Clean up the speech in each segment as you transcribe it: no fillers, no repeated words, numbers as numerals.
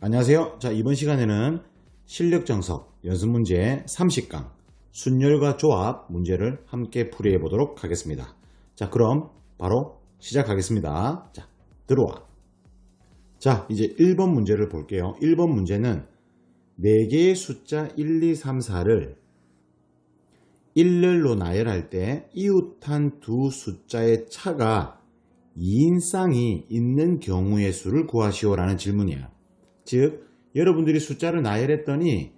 안녕하세요. 자, 이번 시간에는 실력정석 연습문제 30강 순열과 조합 문제를 함께 풀이해 보도록 하겠습니다. 자, 그럼 바로 시작하겠습니다. 자, 들어와. 자, 이제 1번 문제를 볼게요. 1번 문제는 4개의 숫자 1, 2, 3, 4를 일렬로 나열할 때 이웃한 두 숫자의 차가 2인 쌍이 있는 경우의 수를 구하시오라는 질문이에요. 즉, 여러분들이 숫자를 나열했더니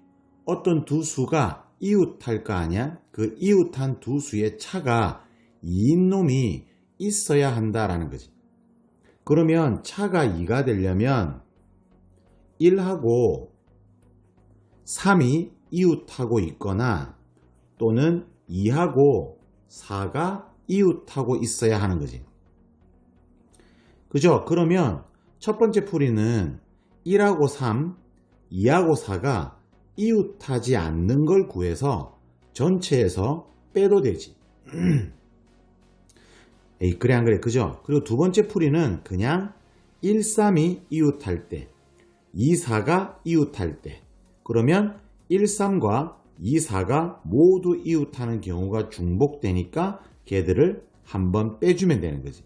어떤 두 수가 이웃할 거 아니야? 그 이웃한 두 수의 차가 2인 놈이 있어야 한다라는 거지. 그러면 차가 2가 되려면 1하고 3이 이웃하고 있거나 또는 2하고 4가 이웃하고 있어야 하는 거지. 그죠? 그러면 첫 번째 풀이는 1하고 3, 2하고 4가 이웃하지 않는 걸 구해서 전체에서 빼도 되지. 에이, 그래 안 그래? 그죠? 그리고 두 번째 풀이는 그냥 1, 3이 이웃할 때, 2, 4가 이웃할 때, 그러면 1, 3과 2, 4가 모두 이웃하는 경우가 중복되니까 걔들을 한번 빼주면 되는 거지.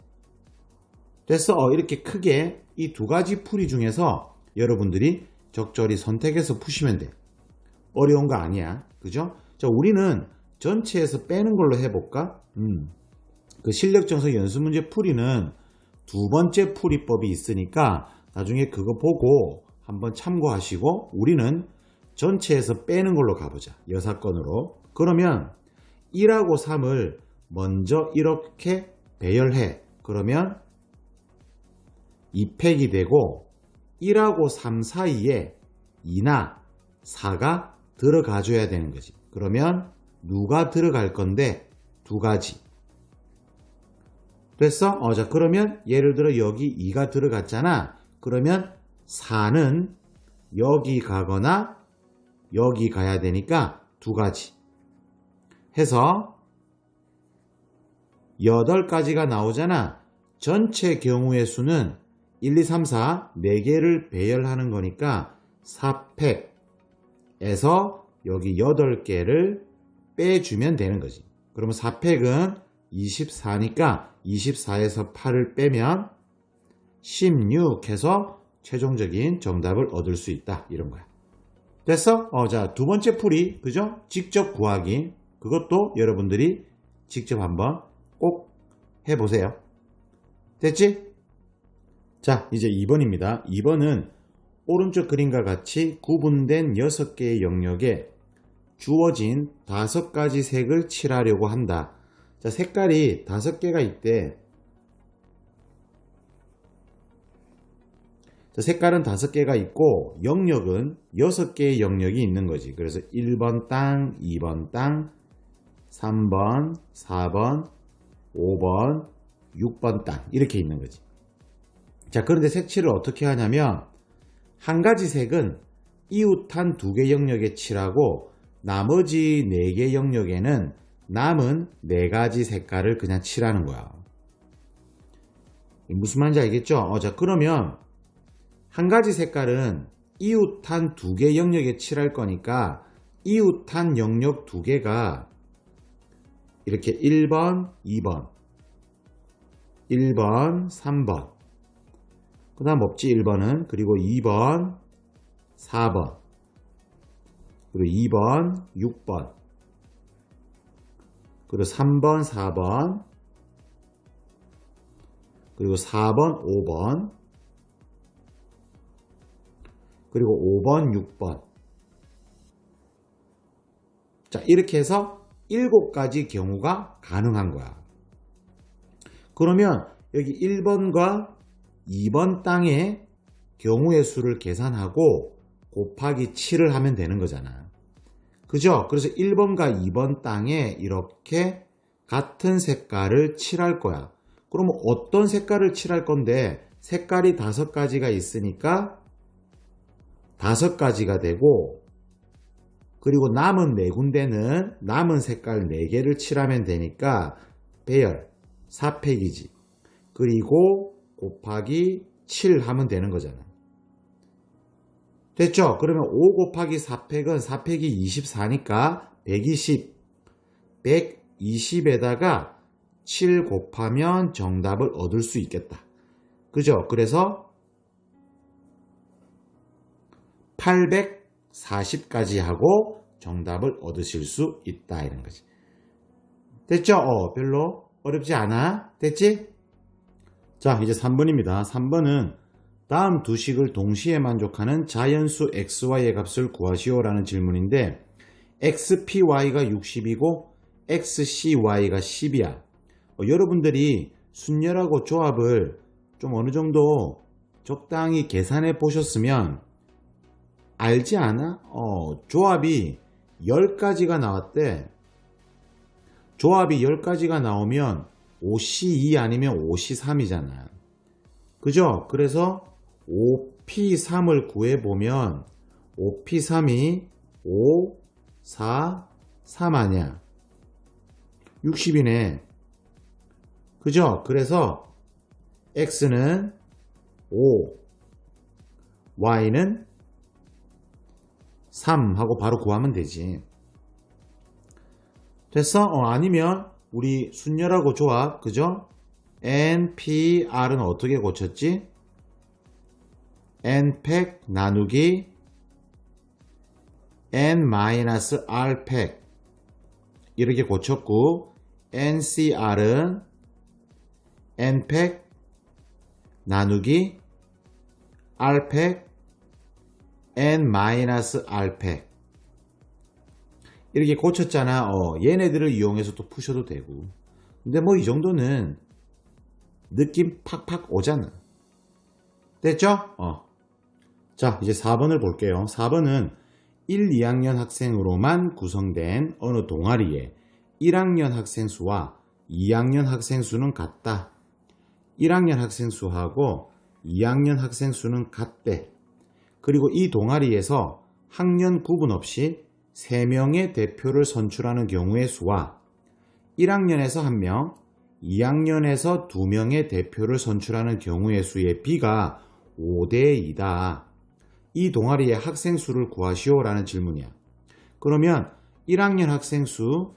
됐어? 이렇게 크게 이 두 가지 풀이 중에서 여러분들이 적절히 선택해서 푸시면 돼. 어려운 거 아니야. 그죠? 자, 우리는 전체에서 빼는 걸로 해볼까? 그 실력정석 연습문제 풀이는 두 번째 풀이법이 있으니까 나중에 그거 보고 한번 참고하시고 우리는 전체에서 빼는 걸로 가보자. 여사건으로. 그러면 1하고 3을 먼저 이렇게 배열해. 그러면 2팩이 되고 1하고 3 사이에 2나 4가 들어가 줘야 되는 거지. 그러면 누가 들어갈 건데 두 가지. 됐어? 자, 그러면 예를 들어 여기 2가 들어갔잖아. 그러면 4는 여기 가거나 여기 가야 되니까 두 가지. 해서 8가지가 나오잖아. 전체 경우의 수는 1, 2, 3, 4, 4개를 배열하는 거니까 4팩에서 여기 8개를 빼주면 되는 거지. 그러면 4팩은 24니까 24에서 8을 빼면 16 해서 최종적인 정답을 얻을 수 있다. 이런 거야. 됐어? 자, 두 번째 풀이, 그죠? 직접 구하기. 그것도 여러분들이 직접 한번 꼭 해보세요. 됐지? 자, 이제 2번입니다. 2번은 오른쪽 그림과 같이 구분된 6개의 영역에 주어진 5가지 색을 칠하려고 한다. 자, 색깔이 5개가 있대. 자, 색깔은 5개가 있고 영역은 6개의 영역이 있는 거지. 그래서 1번 땅, 2번 땅, 3번, 4번, 5번, 6번 땅 이렇게 있는 거지. 자, 그런데 색칠을 어떻게 하냐면 한 가지 색은 이웃한 2개 영역에 칠하고 나머지 4개 영역에는 남은 4가지 색깔을 그냥 칠하는 거야. 무슨 말인지 알겠죠? 자, 그러면 한 가지 색깔은 이웃한 2개 영역에 칠할 거니까 이웃한 영역 2개가 이렇게 1번, 2번, 1번, 3번 그 다음 없지 1번은. 그리고 2번, 4번, 그리고 2번, 6번, 그리고 3번, 4번, 그리고 4번, 5번, 그리고 5번, 6번. 자, 이렇게 해서 7가지 경우가 가능한 거야. 그러면 여기 1번과 2번 땅의 경우의 수를 계산하고 곱하기 7을 하면 되는 거잖아. 그죠? 그래서 1번과 2번 땅에 이렇게 같은 색깔을 칠할 거야. 그러면 어떤 색깔을 칠할 건데 색깔이 5가지가 있으니까 5가지가 되고 그리고 남은 4군데는 남은 색깔 4개를 칠하면 되니까 배열 4팩이지. 그리고 곱하기 7 하면 되는 거잖아. 됐죠? 그러면 5 곱하기 4팩은 4팩이 24니까 120. 120에다가 7 곱하면 정답을 얻을 수 있겠다. 그죠? 그래서 840까지 하고 정답을 얻으실 수 있다. 이런 거지. 됐죠? 별로 어렵지 않아? 됐지? 자, 이제 3번입니다. 3번은 다음 두 식을 동시에 만족하는 자연수 xy의 값을 구하시오라는 질문인데 xpy가 60이고 xcy가 10이야. 여러분들이 순열하고 조합을 좀 어느 정도 적당히 계산해 보셨으면 알지 않아? 조합이 10가지가 나왔대. 조합이 10가지가 나오면 5C2 아니면 5C3이잖아. 그죠? 그래서 5P3을 구해보면 5P3이 5, 4, 3 아니야. 60이네. 그죠? 그래서 X는 5, Y는 3 하고 바로 구하면 되지. 됐어? 아니면 우리 순열하고 조합, 그죠? NPR은 어떻게 고쳤지? NPEC 나누기 N-Rpec 이렇게 고쳤고 NCR은 NPEC 나누기 Rpec N-Rpec 이렇게 고쳤잖아. 얘네들을 이용해서 또 푸셔도 되고. 근데 뭐 이 정도는 느낌 팍팍 오잖아. 됐죠? 자, 이제 4번을 볼게요. 4번은 1, 2학년 학생으로만 구성된 어느 동아리에 1학년 학생 수와 2학년 학생 수는 같다. 1학년 학생 수하고 2학년 학생 수는 같대. 그리고 이 동아리에서 학년 구분 없이 3명의 대표를 선출하는 경우의 수와 1학년에서 1명, 2학년에서 2명의 대표를 선출하는 경우의 수의 비가 5대 2다. 이 동아리의 학생 수를 구하시오라는 질문이야. 그러면 1학년 학생 수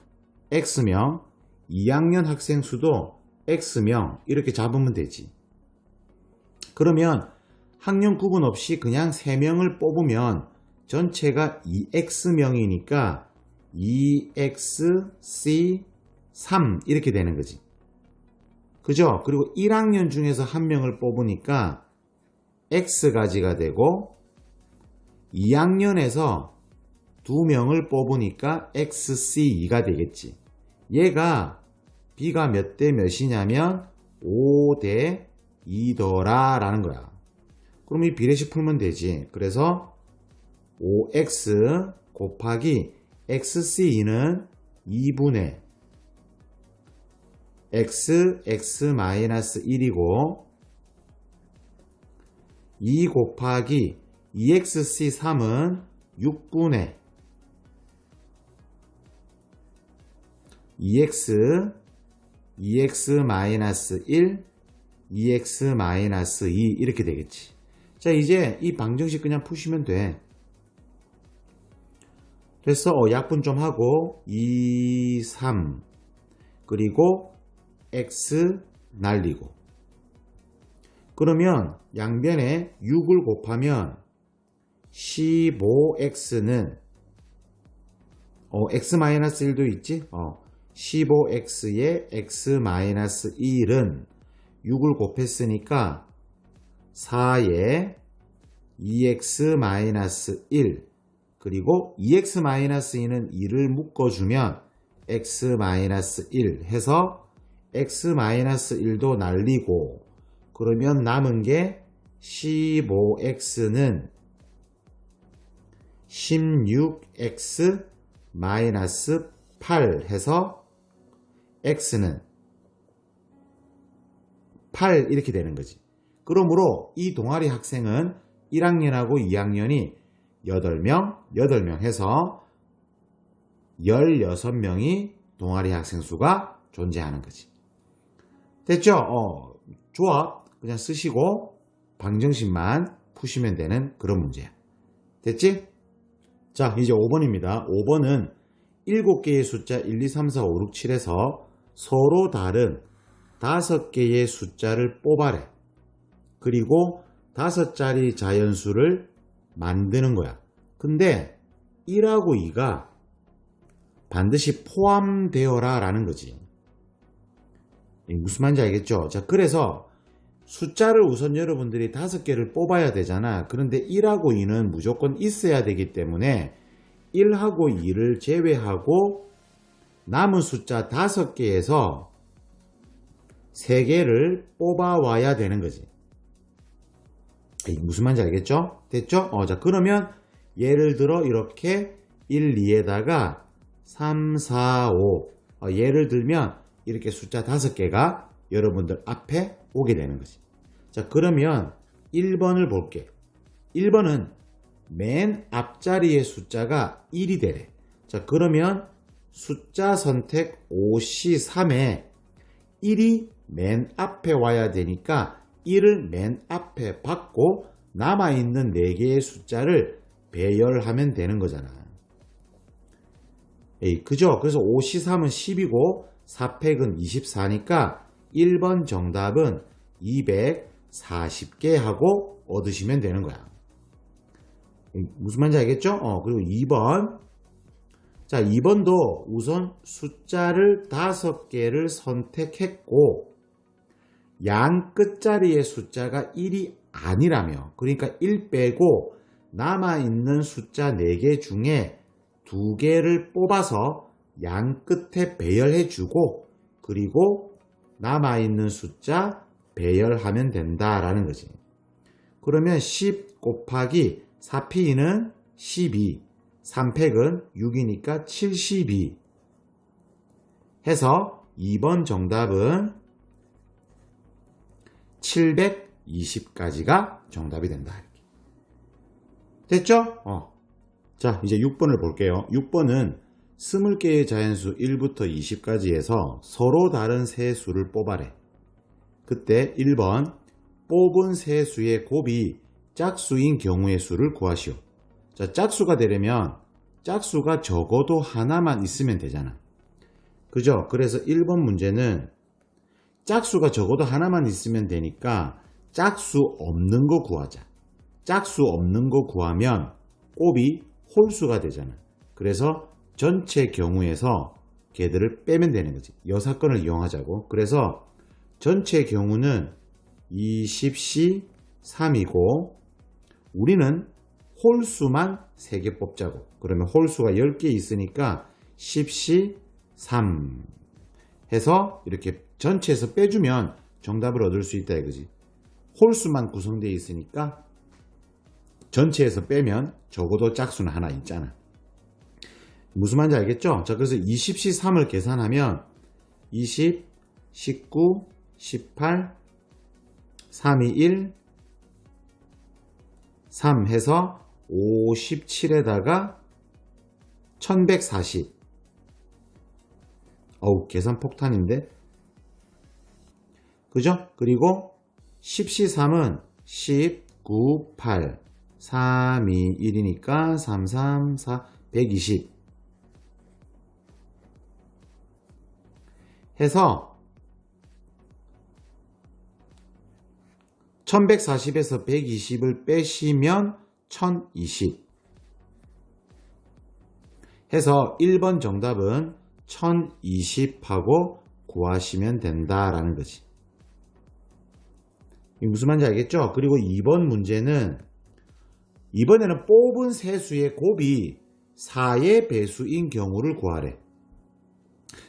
X명, 2학년 학생 수도 X명 이렇게 잡으면 되지. 그러면 학년 구분 없이 그냥 3명을 뽑으면 전체가 2X명이니까 2XC3 이렇게 되는 거지. 그죠? 그리고 1학년 중에서 1명을 뽑으니까 X가지가 되고 2학년에서 2명을 뽑으니까 XC2가 되겠지. 얘가 B가 몇 대 몇이냐면 5대 2더라 라는 거야. 그럼 이 비례식 풀면 되지. 그래서 5X 곱하기 XC2는 2분의 X-1이고 2 곱하기 2XC3은 6분의 2X, 2X-1, 2X-2 이렇게 되겠지. 자, 이제 이 방정식 그냥 푸시면 돼. 됐어? 약분 좀 하고 2, 3 그리고 X 날리고 그러면 양변에 6을 곱하면 15X는 X-1도 있지? 15X에 X-1은 6을 곱했으니까 4에 2X-1 그리고 2X-2는 2를 묶어주면 X-1 해서 X-1도 날리고 그러면 남은 게 15X는 16X-8 해서 X는 8 이렇게 되는 거지. 그러므로 이 동아리 학생은 1학년하고 2학년이 8명 해서 16명이 동아리 학생 수가 존재하는 거지. 됐죠? 조합 그냥 쓰시고 방정식만 푸시면 되는 그런 문제야. 됐지? 자, 이제 5번입니다. 5번은 7개의 숫자 1, 2, 3, 4, 5, 6, 7에서 서로 다른 5개의 숫자를 뽑아래. 그리고 5자리 자연수를 만드는 거야. 근데 1하고 2가 반드시 포함되어라 라는 거지. 무슨 말인지 알겠죠? 자, 그래서 숫자를 우선 여러분들이 5개를 뽑아야 되잖아. 그런데 1하고 2는 무조건 있어야 되기 때문에 1하고 2를 제외하고 남은 숫자 5개에서 3개를 뽑아와야 되는 거지. 무슨 말인지 알겠죠? 됐죠? 자, 그러면 예를 들어 이렇게 1, 2에다가 3, 4, 5 예를 들면 이렇게 숫자 5개가 여러분들 앞에 오게 되는 거지. 자, 그러면 1번을 볼게. 1번은 맨 앞자리의 숫자가 1이 되래. 자, 그러면 숫자 선택 5C3에 1이 맨 앞에 와야 되니까 1을 맨 앞에 받고 남아있는 4개의 숫자를 배열하면 되는 거잖아. 그죠? 그래서 5C3은 10이고 4팩은 24니까 1번 정답은 240개 하고 얻으시면 되는 거야. 무슨 말인지 알겠죠? 그리고 2번. 자, 2번도 우선 숫자를 5개를 선택했고 양 끝자리의 숫자가 1이 아니라며, 그러니까 1 빼고 남아있는 숫자 4개 중에 2개를 뽑아서 양 끝에 배열해 주고 그리고 남아있는 숫자 배열하면 된다라는 거지. 그러면 10 곱하기 4P는 12, 3팩은 6이니까 72 해서 2번 정답은 720까지가 정답이 된다. 됐죠? 자, 이제 6번을 볼게요. 6번은 20개의 자연수 1부터 20까지에서 서로 다른 세 수를 뽑아래. 그때 1번 뽑은 세 수의 곱이 짝수인 경우의 수를 구하시오. 자, 짝수가 되려면 짝수가 적어도 하나만 있으면 되잖아. 그죠? 그래서 1번 문제는 짝수가 적어도 하나만 있으면 되니까 짝수 없는 거 구하자. 짝수 없는 거 구하면 곱이 홀수가 되잖아. 그래서 전체 경우에서 걔들을 빼면 되는 거지. 여사건을 이용하자고. 그래서 전체 경우는 20C 3이고 우리는 홀수만 3개 뽑자고. 그러면 홀수가 10개 있으니까 10C 3 해서 이렇게 전체에서 빼주면 정답을 얻을 수 있다 이거지. 홀수만 구성되어 있으니까 전체에서 빼면 적어도 짝수는 하나 있잖아. 무슨 말인지 알겠죠? 자, 그래서 20C3을 계산하면 20, 19, 18, 3이 1, 3 해서 57에다가 1140. 계산 폭탄인데? 그죠? 그리고 10C3은 10, 9, 8, 3, 2, 1이니까 3, 3, 4, 120 해서 1140에서 120을 빼시면 1020 해서 1번 정답은 1020하고 구하시면 된다라는 거지. 무슨 말인지 알겠죠? 그리고 2번 문제는 이번에는 뽑은 세수의 곱이 4의 배수인 경우를 구하래.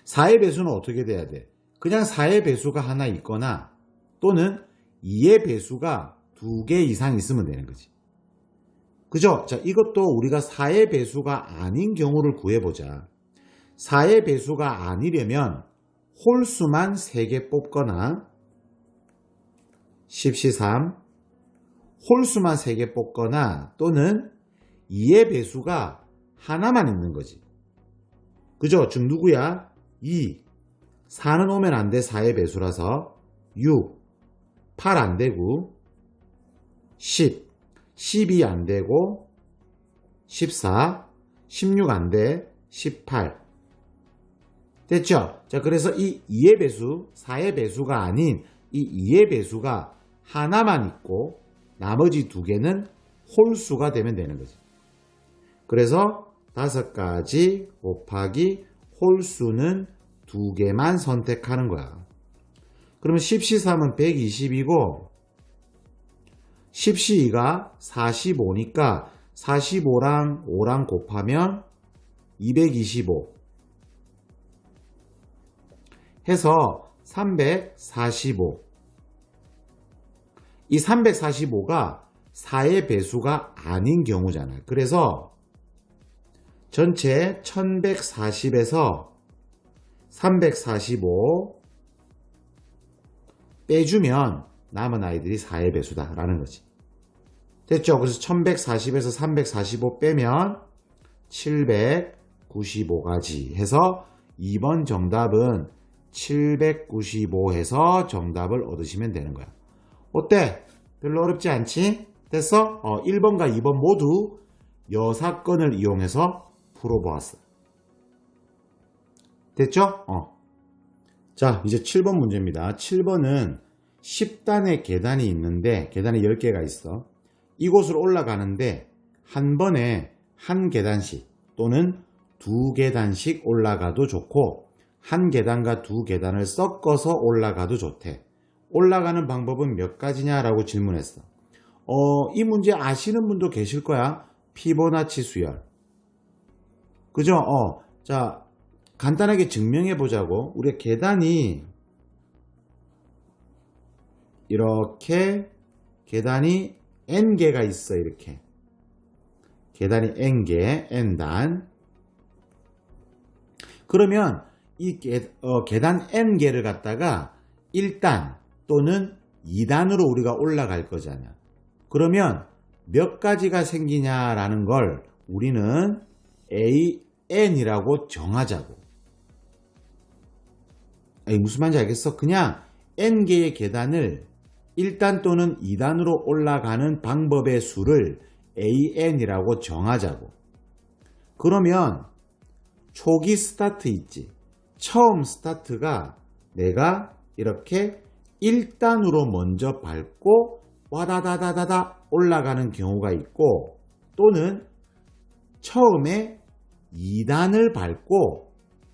4의 배수는 어떻게 돼야 돼? 그냥 4의 배수가 하나 있거나 또는 2의 배수가 2개 이상 있으면 되는 거지. 그죠? 자, 이것도 우리가 4의 배수가 아닌 경우를 구해보자. 4의 배수가 아니려면 홀수만 3개 뽑거나 10C3 홀수만 3개 뽑거나 또는 2의 배수가 하나만 있는 거지. 그죠? 즉 누구야? 2 4는 오면 안 돼. 4의 배수라서 6 8 안 되고 10 12 안 되고 14, 16 안 돼, 18. 됐죠? 자, 그래서 이 2의 배수, 4의 배수가 아닌 이 2의 배수가 하나만 있고 나머지 두 개는 홀수가 되면 되는 거지. 그래서 5가지 곱하기 홀수는 2개만 선택하는 거야. 그러면 10C3은 120이고 10C2가 45니까 45랑 5랑 곱하면 225 해서 345. 이 345가 4의 배수가 아닌 경우잖아요. 그래서 전체 1140에서 345 빼주면 남은 아이들이 4의 배수다라는 거지. 됐죠? 그래서 1140에서 345 빼면 795가지 해서 2번 정답은 795 해서 정답을 얻으시면 되는 거야. 어때? 별로 어렵지 않지? 됐어? 1번과 2번 모두 여사건을 이용해서 풀어보았어. 됐죠? 자, 이제 7번 문제입니다. 7번은 10단의 계단이 있는데 계단이 10개가 있어. 이곳을 올라가는데 한 번에 한 계단씩 또는 두 계단씩 올라가도 좋고 한 계단과 두 계단을 섞어서 올라가도 좋대. 올라가는 방법은 몇 가지냐라고 질문했어. 이 문제 아시는 분도 계실 거야. 피보나치 수열. 그죠? 자, 간단하게 증명해 보자고. 우리가 계단이 이렇게 계단이 n개가 있어. 이렇게 계단이 n개, n단. 그러면 이 계단 n개를 갖다가 1단 또는 2단으로 우리가 올라갈 거잖아. 그러면 몇 가지가 생기냐라는 걸 우리는 AN이라고 정하자고. 무슨 말인지 알겠어? 그냥 n개의 계단을 1단 또는 2단으로 올라가는 방법의 수를 AN이라고 정하자고. 그러면 초기 스타트 있지. 처음 스타트가 내가 이렇게 1단으로 먼저 밟고 와다다다다다 올라가는 경우가 있고 또는 처음에 2단을 밟고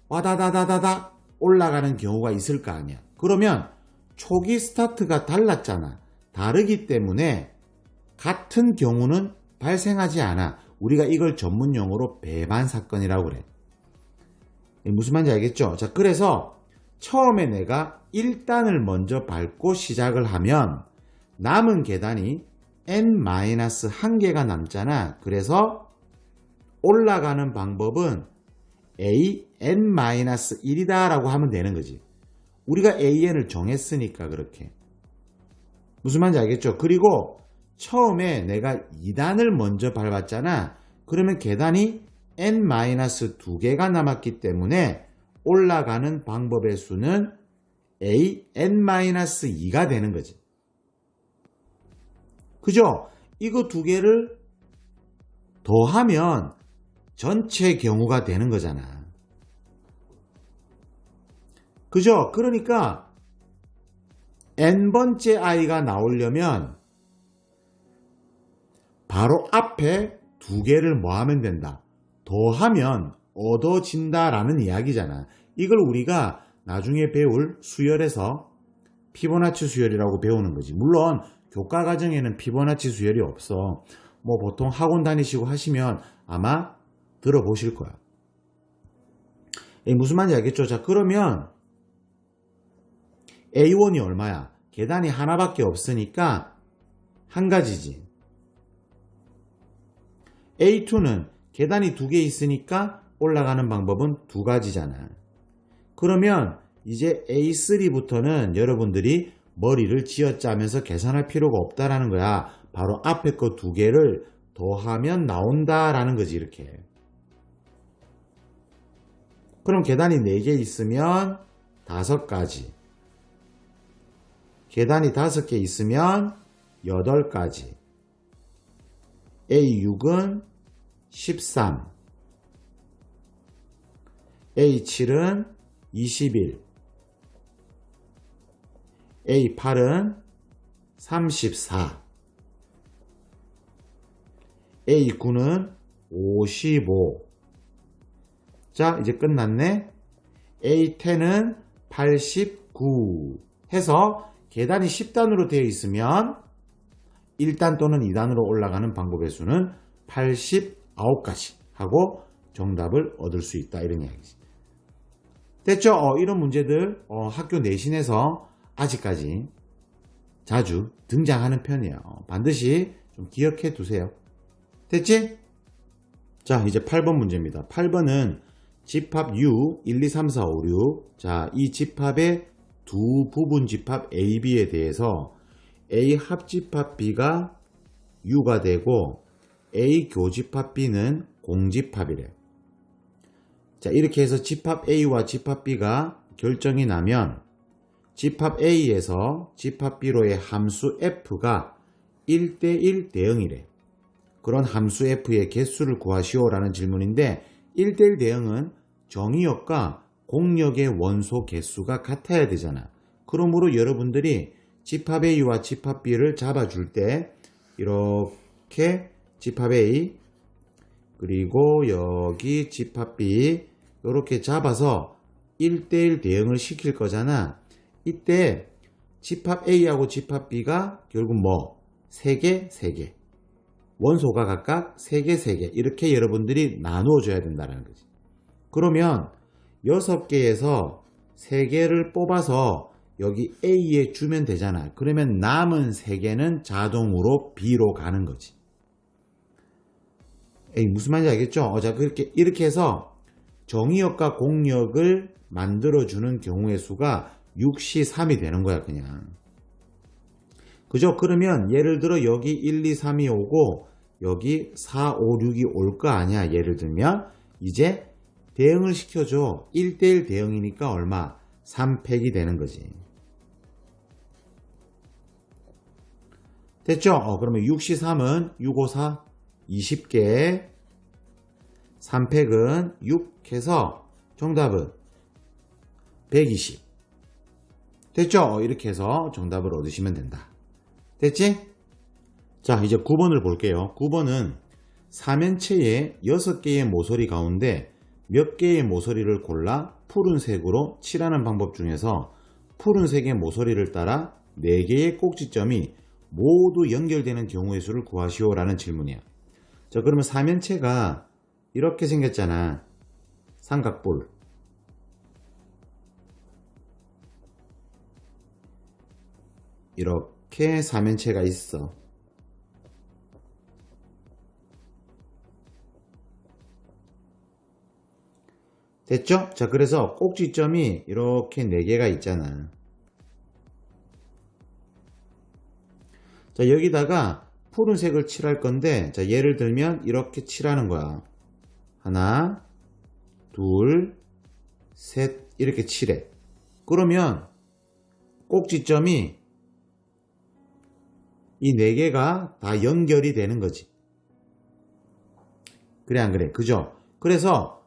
와다다다다다 올라가는 경우가 있을 거 아니야. 그러면 초기 스타트가 달랐잖아. 다르기 때문에 같은 경우는 발생하지 않아. 우리가 이걸 전문 용어로 배반 사건이라고 그래. 무슨 말인지 알겠죠? 자, 그래서 처음에 내가 1단을 먼저 밟고 시작을 하면 남은 계단이 n-1개가 남잖아. 그래서 올라가는 방법은 an-1이다 라고 하면 되는 거지. 우리가 an을 정했으니까 그렇게. 무슨 말인지 알겠죠? 그리고 처음에 내가 2단을 먼저 밟았잖아. 그러면 계단이 n-2개가 남았기 때문에 올라가는 방법의 수는 an-2가 되는 거지. 그죠? 이거 두 개를 더하면 전체 경우가 되는 거잖아. 그죠? 그러니까 n번째 i가 나오려면 바로 앞에 두 개를 뭐 하면 된다? 더하면 얻어진다라는 이야기잖아. 이걸 우리가 나중에 배울 수열에서 피보나치 수열이라고 배우는 거지. 물론 교과 과정에는 피보나치 수열이 없어. 뭐 보통 학원 다니시고 하시면 아마 들어보실 거야. 무슨 말인지 알겠죠? 자, 그러면 A1이 얼마야? 계단이 하나밖에 없으니까 한 가지지. A2는 계단이 두 개 있으니까 올라가는 방법은 두 가지잖아. 그러면 이제 A3부터는 여러분들이 머리를 쥐어짜면서 계산할 필요가 없다라는 거야. 바로 앞에 거 두 개를 더하면 나온다라는 거지, 이렇게. 그럼 계단이 4개 있으면 5가지. 계단이 5개 있으면 8가지. A6은 13, A7은 21, A8은 34, A9는 55. 자, 이제 끝났네. A10은 89 해서 계단이 10단으로 되어 있으면 1단 또는 2단으로 올라가는 방법의 수는 89가지 하고 정답을 얻을 수 있다, 이런 이야기지. 됐죠? 이런 문제들 학교 내신에서 아직까지 자주 등장하는 편이에요. 반드시 좀 기억해 두세요. 됐지? 자, 이제 8번 문제입니다. 8번은 집합 U 1, 2, 3, 4, 5, 6. 자, 이 집합의 두 부분 집합 A, B에 대해서 A 합집합 B가 U가 되고 A 교집합 B는 공집합이래. 자, 이렇게 해서 집합 A와 집합 B가 결정이 나면 집합 A에서 집합 B로의 함수 F가 1대1 대응이래. 그런 함수 F의 개수를 구하시오라는 질문인데 1대1 대응은 정의역과 공역의 원소 개수가 같아야 되잖아. 그러므로 여러분들이 집합 A와 집합 B를 잡아줄 때 이렇게 집합 A 그리고 여기 집합 B 이렇게 잡아서 1대1 대응을 시킬 거잖아. 이때 집합 A하고 집합 B가 결국 뭐 3개, 3개. 원소가 각각 3개, 3개. 이렇게 여러분들이 나누어 줘야 된다는 거지. 그러면 6개에서 3개를 뽑아서 여기 A에 주면 되잖아. 그러면 남은 3개는 자동으로 B로 가는 거지. 무슨 말인지 알겠죠? 자, 이렇게 해서 정의역과 공역을 만들어주는 경우의 수가 6시 3이 되는 거야, 그냥. 그죠? 그러면 예를 들어 여기 1, 2, 3이 오고 여기 4, 5, 6이 올 거 아니야. 예를 들면 이제 대응을 시켜줘. 1대1 대응이니까 얼마? 3팩이 되는 거지. 됐죠? 그러면 6시 3은 6, 5, 4, 20개. 3팩은 6 해서 정답은 120. 됐죠? 이렇게 해서 정답을 얻으시면 된다. 됐지? 자, 이제 9번을 볼게요. 9번은 삼연체의 6개의 모서리 가운데 몇 개의 모서리를 골라 푸른색으로 칠하는 방법 중에서 푸른색의 모서리를 따라 4개의 꼭지점이 모두 연결되는 경우의 수를 구하시오라는 질문이야. 자, 그러면 삼연체가 이렇게 생겼잖아. 삼각볼. 이렇게 삼연체가 있어. 됐죠? 자, 그래서 꼭지점이 이렇게 4개가 있잖아. 자, 여기다가 푸른색을 칠할 건데, 자, 예를 들면 이렇게 칠하는 거야. 하나, 둘, 셋, 이렇게 칠해. 그러면 꼭지점이 이 4개가 다 연결이 되는 거지. 그래, 안 그래? 그죠? 그래서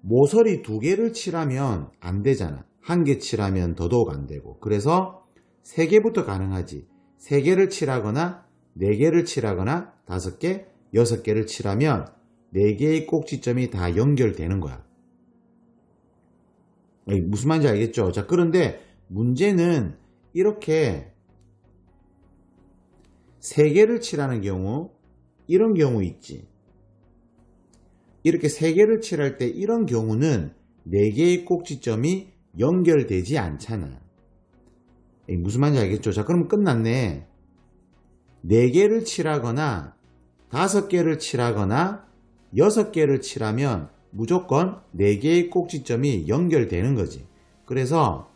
모서리 2개를 칠하면 안 되잖아. 1개 칠하면 더더욱 안 되고. 그래서 3개부터 가능하지. 3개를 칠하거나 4개를 칠하거나 5개, 6개를 칠하면 4개의 꼭지점이 다 연결되는 거야. 무슨 말인지 알겠죠? 자, 그런데 문제는 이렇게 3개를 칠하는 경우, 이런 경우 있지. 이렇게 3개를 칠할 때 이런 경우는 4개의 꼭지점이 연결되지 않잖아. 무슨 말인지 알겠죠? 자, 그럼 끝났네. 4개를 칠하거나 5개를 칠하거나 6개를 칠하면 무조건 4개의 꼭지점이 연결되는 거지. 그래서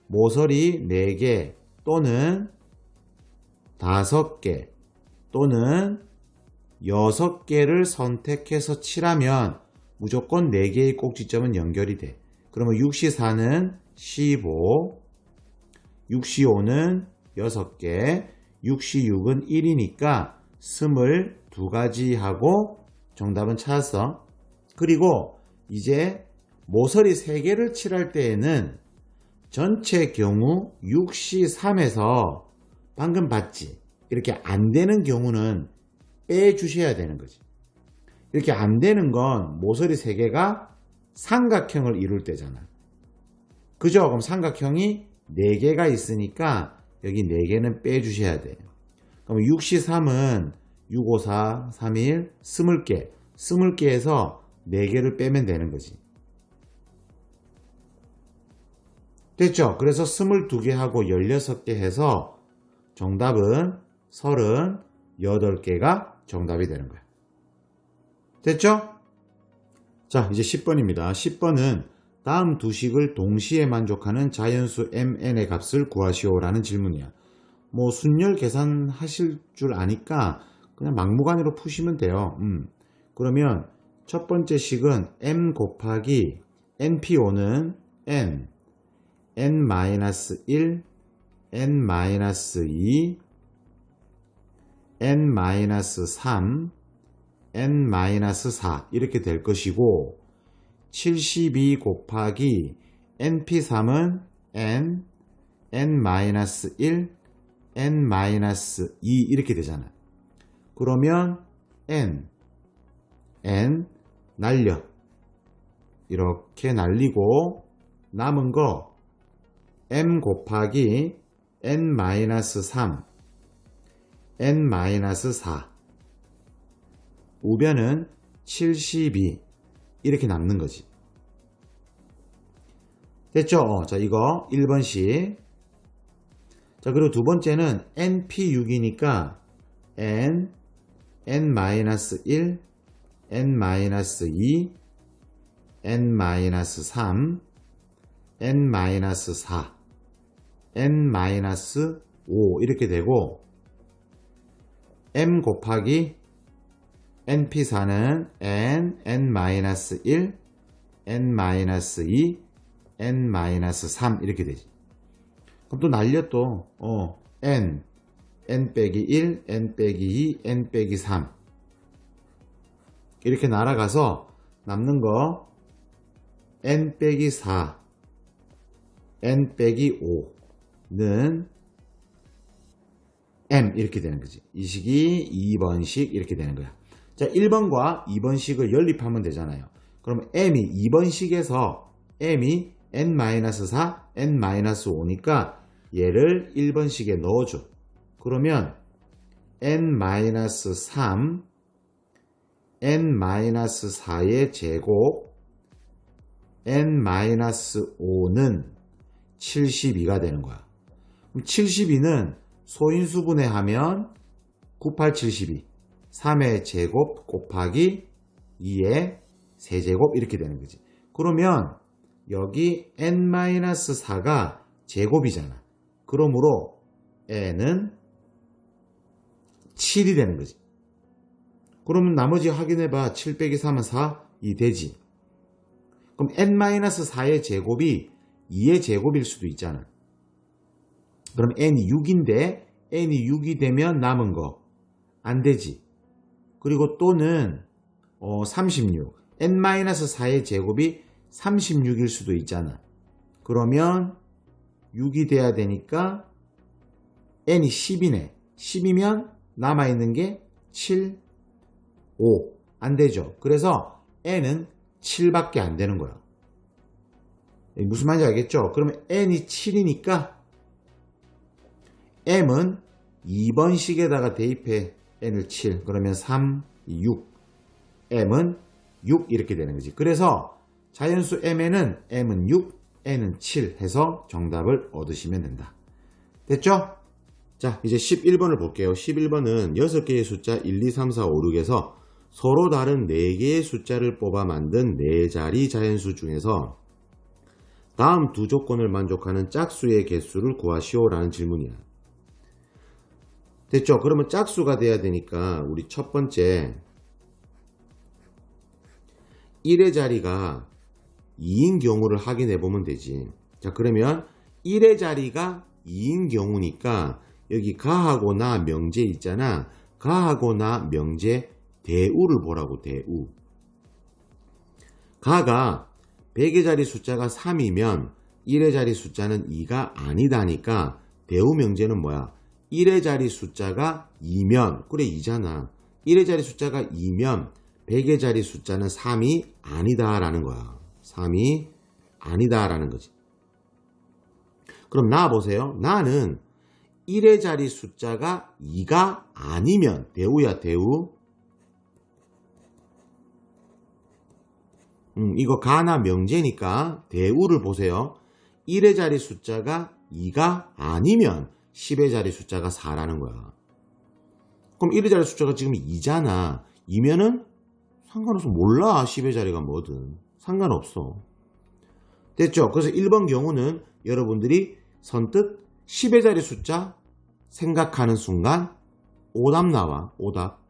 모서리 4개 또는 5개 또는 6개를 선택해서 칠하면 무조건 4개의 꼭지점은 연결이 돼. 그러면 6시4는 15, 6시5는 6개, 6시6은 1이니까 22가지 하고 정답은 찾았어. 그리고 이제 모서리 3개를 칠할 때에는 전체 경우 6시3에서 방금 봤지? 이렇게 안 되는 경우는 빼주셔야 되는 거지. 이렇게 안 되는 건 모서리 3개가 삼각형을 이룰 때잖아. 그죠? 그럼 삼각형이 4개가 있으니까 여기 4개는 빼주셔야 돼요. 그럼 6시3은 6, 5, 4, 3, 1, 20개. 20개에서 4개를 빼면 되는 거지. 됐죠? 그래서 22개하고 16개 해서 정답은 38개가 정답이 되는 거야. 됐죠? 자, 이제 10번입니다. 10번은 다음 두 식을 동시에 만족하는 자연수 mn의 값을 구하시오라는 질문이야. 뭐 순열 계산하실 줄 아니까 그냥 막무가내로 푸시면 돼요. 그러면 첫 번째 식은 m 곱하기 np5는 n, n-1, n-2, n-3, n-4 이렇게 될 것이고 72 곱하기 np3은 n, n-1, n-2 이렇게 되잖아. 그러면 n 날려. 이렇게 날리고 남은 거 m 곱하기 n-3, n-4 우변은 72 이렇게 남는 거지. 됐죠? 자, 이거 1번씩. 자, 그리고 두 번째는 np6이니까 n, n-1, n-2, n-3, n-4, n-5 이렇게 되고 m 곱하기 np4는 n, n-1, n-2, n-3 이렇게 되지. 그럼 또 날려 또 n, n-1, n-2, n-3 이렇게 날아가서 남는 거 n-4, n-5는 m 이렇게 되는 거지. 이 식이 2번식 이렇게 되는 거야. 자, 1번과 2번식을 연립하면 되잖아요. 그럼 m이 2번식에서 m이 n-4, n-5니까 얘를 1번식에 넣어줘. 그러면 n-3, n-4의 제곱, n-5는 72가 되는 거야. 그럼 72는 소인수분해하면 98, 72, 3의 제곱 곱하기 2의 세제곱 이렇게 되는 거지. 그러면 여기 n-4가 제곱이잖아. 그러므로 n은 7이 되는 거지. 그러면 나머지 확인해봐. 7 빼기 3은 4, 2 되지. 그럼 n-4의 제곱이 2의 제곱일 수도 있잖아. 그럼 n이 6인데 n이 6이 되면 남은 거 안 되지. 그리고 또는 36. n-4의 제곱이 36일 수도 있잖아. 그러면 6이 돼야 되니까 n이 10이네. 10이면 남아있는 게 7, 5. 안 되죠. 그래서 n은 7밖에 안 되는 거야. 무슨 말인지 알겠죠? 그러면 n이 7이니까 m은 2번식에다가 대입해. n을 7. 그러면 3, 6. m은 6 이렇게 되는 거지. 그래서 자연수 m에는 m은 6, n은 7 해서 정답을 얻으시면 된다. 됐죠? 자, 이제 11번을 볼게요. 11번은 6개의 숫자 1, 2, 3, 4, 5, 6에서 서로 다른 4개의 숫자를 뽑아 만든 4자리 자연수 중에서 다음 두 조건을 만족하는 짝수의 개수를 구하시오라는 질문이야. 됐죠? 그러면 짝수가 돼야 되니까 우리 첫 번째 1의 자리가 2인 경우를 확인해 보면 되지. 자, 그러면 1의 자리가 2인 경우니까 여기 가하고 나 명제 있잖아. 가하고 나 명제 대우를 보라고 대우. 가가 100의 자리 숫자가 3이면 1의 자리 숫자는 2가 아니다니까 대우 명제는 뭐야? 1의 자리 숫자가 2면 그래 2잖아. 1의 자리 숫자가 2면 100의 자리 숫자는 3이 아니다라는 거야. 3이 아니다라는 거지. 그럼 나 보세요. 나는 1의 자리 숫자가 2가 아니면 대우야 대우. 이거 가나 명제니까 대우를 보세요. 1의 자리 숫자가 2가 아니면 10의 자리 숫자가 4라는 거야. 그럼 1의 자리 숫자가 지금 2잖아. 2면은 상관없어. 몰라. 10의 자리가 뭐든. 상관없어. 됐죠? 그래서 1번 경우는 여러분들이 선뜻 10의 자리 숫자 생각하는 순간 오답 나와. 오답.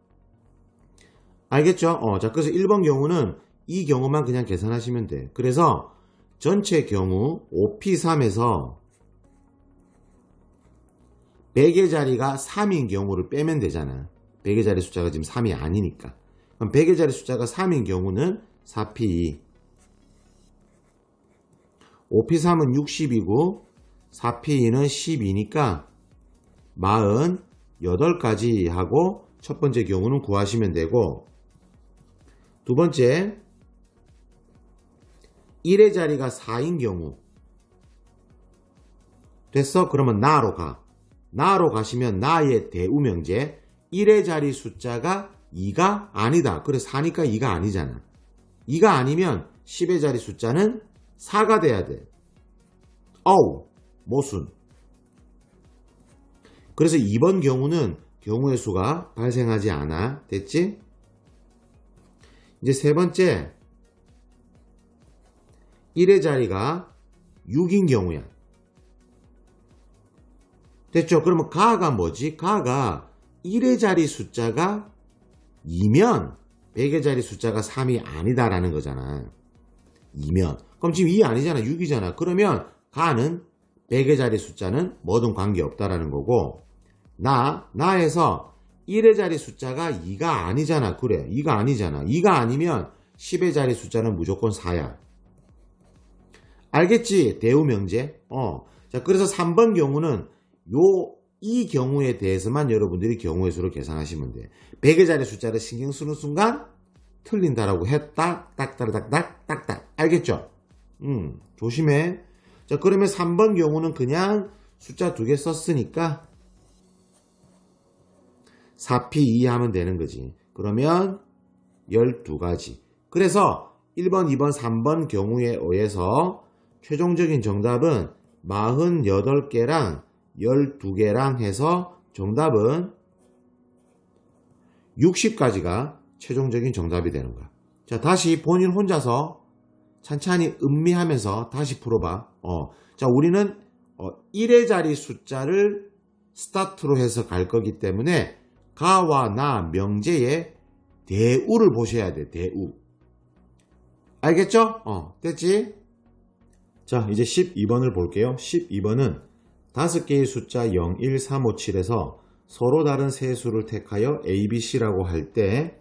알겠죠? 자, 그래서 1번 경우는 이 경우만 그냥 계산하시면 돼. 그래서 전체 경우 5P3에서 100의 자리가 3인 경우를 빼면 되잖아. 100의 자리 숫자가 지금 3이 아니니까. 그럼 100의 자리 숫자가 3인 경우는 4P. 5P3은 60이고 4P는 12니까 48가지 하고 첫 번째 경우는 구하시면 되고, 두 번째 1의 자리가 4인 경우 됐어? 그러면 나로 가. 나로 가시면 나의 대우명제 1의 자리 숫자가 2가 아니다. 그래 4니까 2가 아니잖아. 2가 아니면 10의 자리 숫자는 4가 돼야 돼. 어우 모순. 그래서 2번 경우는 경우의 수가 발생하지 않아. 됐지? 이제 세 번째 1의 자리가 6인 경우야. 됐죠? 그러면 가가 뭐지? 가가 1의 자리 숫자가 2면 100의 자리 숫자가 3이 아니다라는 거잖아. 2면. 그럼 지금 2 아니잖아. 6이잖아. 그러면 가는 100의 자리 숫자는 뭐든 관계없다라는 거고, 나에서 1의 자리 숫자가 2가 아니잖아. 그래. 2가 아니잖아. 2가 아니면 10의 자리 숫자는 무조건 4야. 알겠지? 대우 명제. 자, 그래서 3번 경우는 이 경우에 대해서만 여러분들이 경우의 수를 계산하시면 돼. 100의 자리 숫자를 신경 쓰는 순간 틀린다라고 했다. 딱딱딱딱. 알겠죠? 조심해. 자, 그러면 3번 경우는 그냥 숫자 2개 썼으니까 4P2 하면 되는 거지. 그러면 12가지. 그래서 1번, 2번, 3번 경우에 의해서 최종적인 정답은 48개랑 12개랑 해서 정답은 60가지가 최종적인 정답이 되는 거야. 자, 다시 본인 혼자서 찬찬히 음미하면서 다시 풀어봐. 자, 우리는 1의 자리 숫자를 스타트로 해서 갈 거기 때문에 가와 나 명제의 대우를 보셔야 돼. 대우. 알겠죠? 됐지? 자, 이제 12번을 볼게요. 12번은 5개의 숫자 0, 1, 3, 5, 7에서 서로 다른 세 수를 택하여 A, B, C라고 할 때,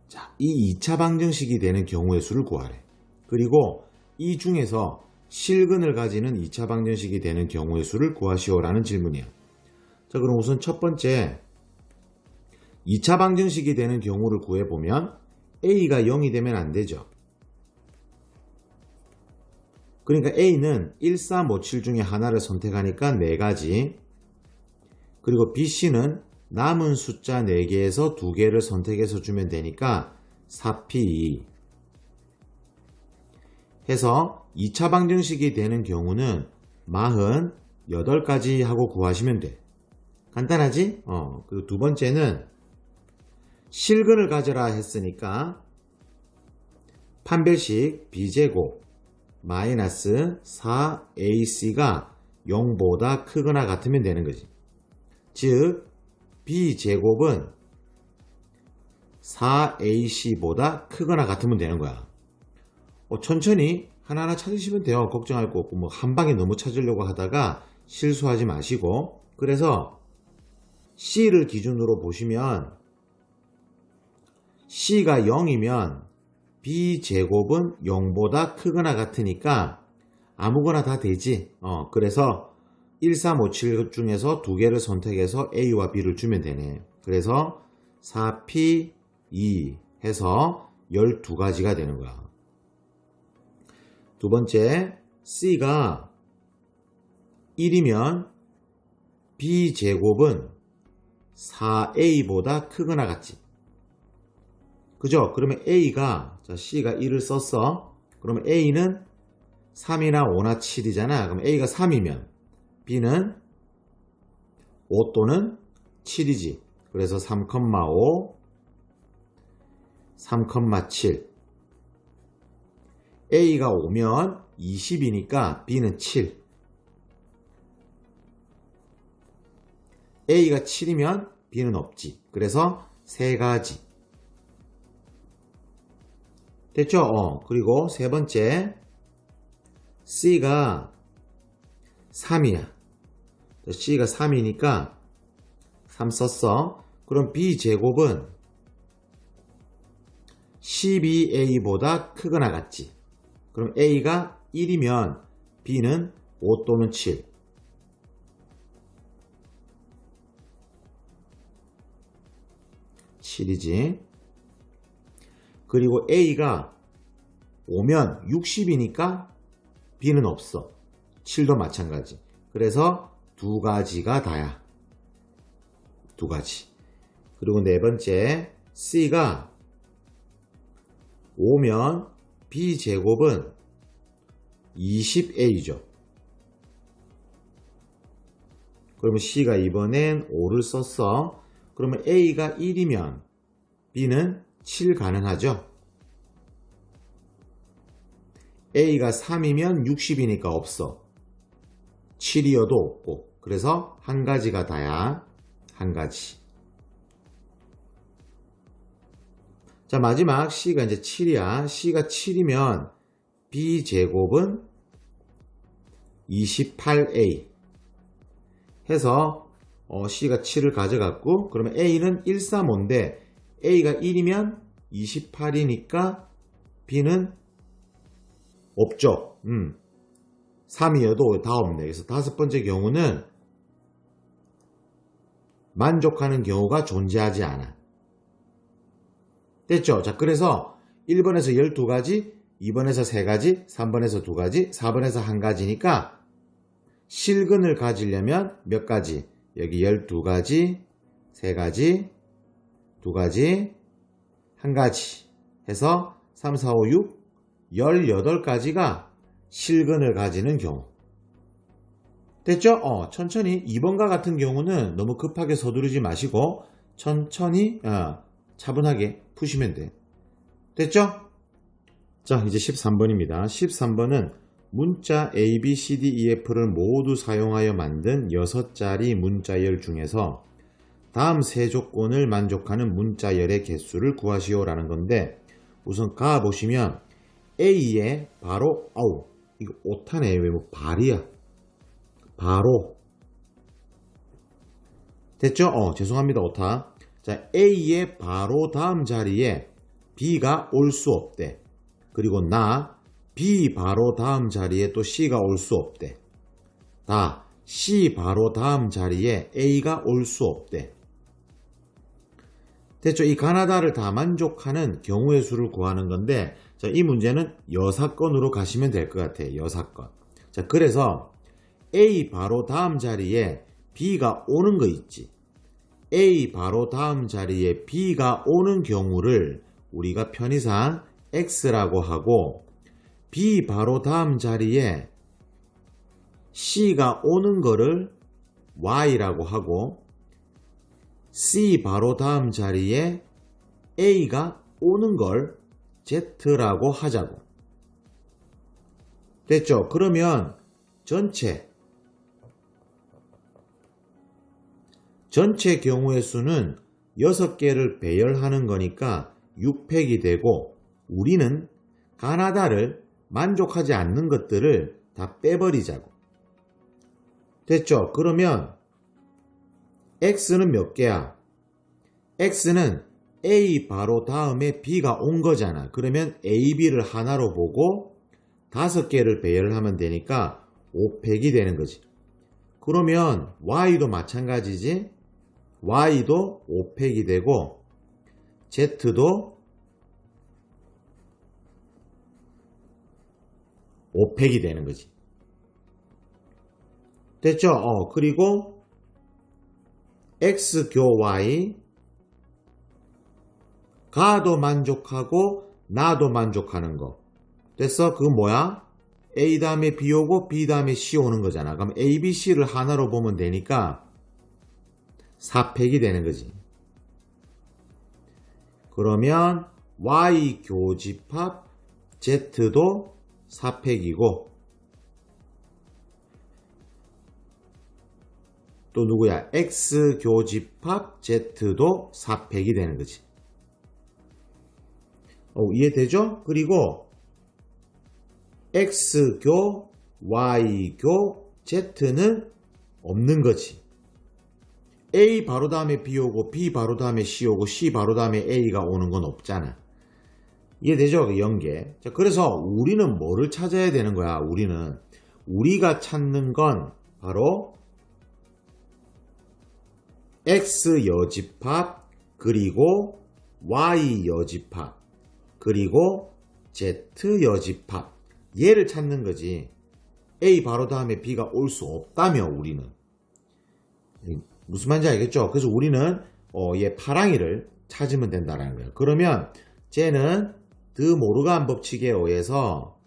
자, 이 2차 방정식이 되는 경우의 수를 구하래. 그리고 이 중에서 실근을 가지는 2차 방정식이 되는 경우의 수를 구하시오라는 질문이야. 자, 그럼 우선 첫 번째 2차 방정식이 되는 경우를 구해보면 A가 0이 되면 안 되죠. 그러니까 A는 1, 3, 5, 7 중에 하나를 선택하니까 4가지. 그리고 BC는 남은 숫자 4개에서 2개를 선택해서 주면 되니까 4P 해서 2차 방정식이 되는 경우는 48가지 하고 구하시면 돼. 간단하지? 그리고 두 번째는 실근을 가져라 했으니까 판별식 B제곱 마이너스 4AC가 0보다 크거나 같으면 되는 거지. 즉 B제곱은 4AC보다 크거나 같으면 되는 거야. 천천히 하나하나 찾으시면 돼요. 걱정할 거 없고 한 방에 너무 찾으려고 하다가 실수하지 마시고. 그래서 C를 기준으로 보시면 C가 0이면 B제곱은 0보다 크거나 같으니까 아무거나 다 되지. 그래서 1, 3, 5, 7 중에서 두 개를 선택해서 A와 B를 주면 되네. 그래서 4P, 2 해서 12가지가 되는 거야. 두 번째, C가 1이면 B제곱은 4A보다 크거나 같지. 그죠? 그러면 A가, 자, C가 1을 썼어. 그러면 A는 3이나 5나 7이잖아. 그럼 A가 3이면 B는 5 또는 7이지. 그래서 3,5, 3,7. A가 5면 20이니까 B는 7. A가 7이면 B는 없지. 그래서 3가지. 됐죠? 그리고 세 번째, C가 3이야. C가 3이니까 3 썼어. 그럼 B제곱은 12A보다 크거나 같지. 그럼 A가 1이면 B는 5 또는 7. 7이지. 그리고 A가 5면 60이니까 B는 없어. 7도 마찬가지. 그래서 2가지가 다야. 2가지. 그리고 네 번째, C가 5면 B제곱은 20A죠. 그러면 C가 이번엔 5를 썼어. 그러면 A가 1이면 B는 7 가능하죠. A가 3이면 60이니까 없어. 7이어도 없고. 그래서 한 가지가 다야. 한 가지. 자, 마지막 C가 이제 7이야. C가 7이면 B제곱은 28A 해서 C가 7을 가져갔고, 그러면 A는 1, 3, 5인데 A가 1이면 28이니까 B는 없죠. 3이어도 다 없네. 그래서 다섯 번째 경우는 만족하는 경우가 존재하지 않아. 됐죠? 자, 그래서 1번에서 12가지, 2번에서 3가지, 3번에서 2가지, 4번에서 1가지니까 실근을 가지려면 몇 가지? 여기 12가지, 3가지, 2가지, 1가지 해서 3, 4, 5, 6, 18가지가 실근을 가지는 경우. 됐죠? 천천히 2번과 같은 경우는 너무 급하게 서두르지 마시고 천천히 차분하게 푸시면 돼. 됐죠? 자, 이제 13번입니다. 13번은 문자 A, B, C, D, E, F를 모두 사용하여 만든 6자리 문자열 중에서 다음 세 조건을 만족하는 문자열의 개수를 구하시오라는 건데, 우선 가보시면 A에 바로, 이거 오타네. 왜 뭐 발이야. 바로. 됐죠? 죄송합니다. 오타. 자, A의 바로 다음 자리에 B가 올 수 없대. 그리고 B 바로 다음 자리에 또 C가 올 수 없대. 다 C 바로 다음 자리에 A가 올 수 없대. 됐죠? 이 가나다를 다 만족하는 경우의 수를 구하는 건데, 자, 이 문제는 여사건으로 가시면 될 것 같아요. 여사건. 자, 그래서 A 바로 다음 자리에 B가 오는 거 있지. A 바로 다음 자리에 B가 오는 경우를 우리가 편의상 X라고 하고, B 바로 다음 자리에 C가 오는 거를 Y라고 하고, C 바로 다음 자리에 A가 오는 걸 Z라고 하자고. 됐죠? 그러면 전체 경우의 수는 6개를 배열하는 거니까 6팩이 되고, 우리는 가나다를 만족하지 않는 것들을 다 빼버리자고. 됐죠? 그러면 X는 몇 개야? X는 A 바로 다음에 B가 온 거잖아. 그러면 A, B를 하나로 보고 5개를 배열을 하면 되니까 5팩이 되는 거지. 그러면 Y도 마찬가지지. Y도 5팩이 되고 Z도 5팩이 되는 거지. 됐죠? 그리고 X 교 Y 가도 만족하고 나도 만족하는 거. 됐어? 그건 뭐야? A 다음에 B 오고 B 다음에 C 오는 거잖아. 그럼 A, B, C를 하나로 보면 되니까 4팩이 되는 거지. 그러면 Y 교집합 Z도 4팩이고 또 누구야? X 교집합 Z도 4팩이 되는 거지. 이해되죠? 그리고 X교, Y교, Z는 없는 거지. A 바로 다음에 B 오고 B 바로 다음에 C 오고 C 바로 다음에 A가 오는 건 없잖아. 이해되죠? 그 연계. 자, 그래서 우리는 뭐를 찾아야 되는 거야? 우리가 찾는 건 바로 X 여집합 그리고 Y 여집합 그리고 Z 여집합 얘를 찾는 거지. A 바로 다음에 B가 올 수 없다며 우리는. 무슨 말인지 알겠죠? 그래서 우리는 얘 파랑이를 찾으면 된다는 거예요. 그러면 쟤는 드 모르간 법칙에 의해서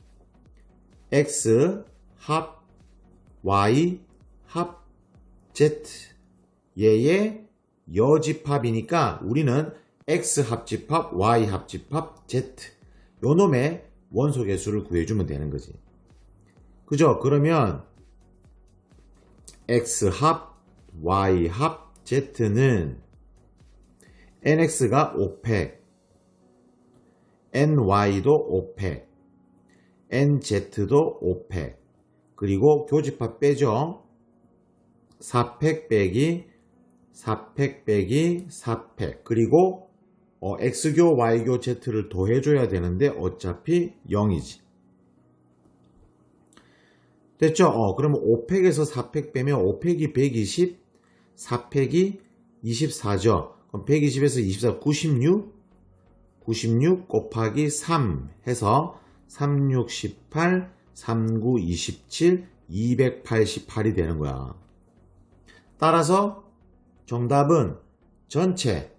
X 합 Y 합 Z 얘의 여집합이니까 우리는 X 합집합 Y 합집합 Z 요 놈의 원소 개수를 구해주면 되는 거지. 그죠? 그러면 X 합 Y 합 Z는 NX가 5팩, NY도 5팩, NZ도 5팩, 그리고 교집합 빼죠. 4팩 빼기 4팩 빼기 4팩, 그리고 X교 Y교 Z를 더해줘야 되는데 어차피 0이지. 됐죠? 그러면 5팩에서 4팩 빼면 5팩이 120, 4팩이 24죠. 그럼 120에서 24, 96 곱하기 3 해서 36, 18, 39, 27, 288이 되는 거야. 따라서 정답은 전체